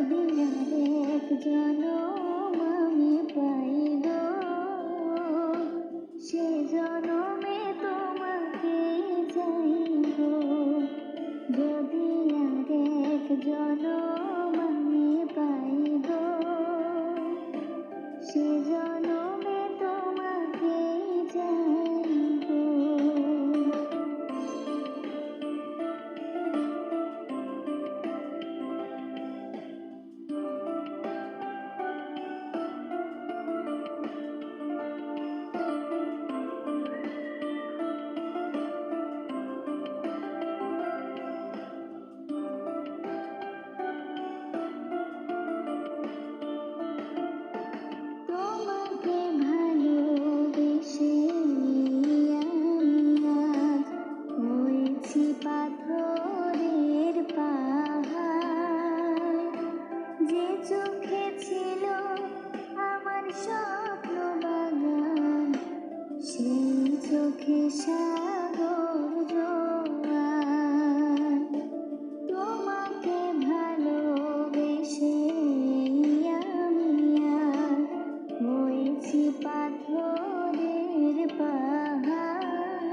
যদি আরেক জনম আমি পাই গো, সে জনমে তোমাকে চাইব। যদি আরেক জনম আমি পাই গো, সে জনমে তোমাকে চাইব। পাথরের পাহাড়, যে চোখে ছিল আমার স্বপ্ন বাগান, সেই চোখে সাগর জোয়ার। তোমাকে ভালোবেসে আমি আজ হয়েছি পাথরের পাহাড়,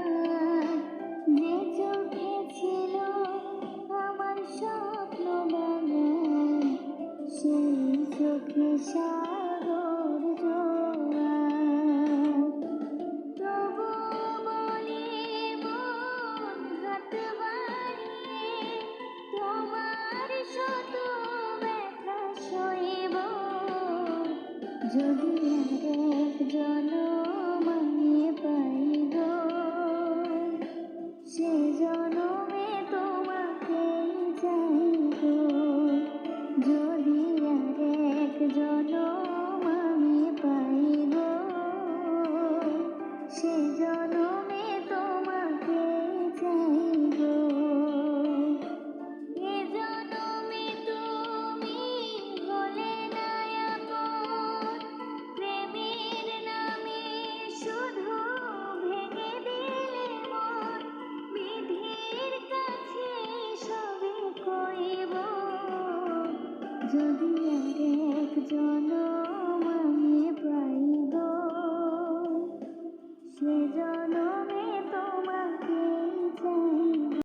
যে চোখে ছিল আমার স্বপ্ন বাগান, সেই চোখে সাগর জোয়ার। তবু বলি মন হাত বাড়িয়ে তোমার শত ব্যথা সইব। যদি আরেক জনম আমি পাই গো, সে জনমে তোমাকে চাইব। যদি আরেক জনম আমি পাই গো, সে জনমে তোমাকে চাইব। এ জনমে তুমি হলে না আপন, প্রেমের নামে শুধু ভেঙে দিলে মন। বিধির কাছে সবে কইব, যদি আরেক জনম আমি পাই গো, সে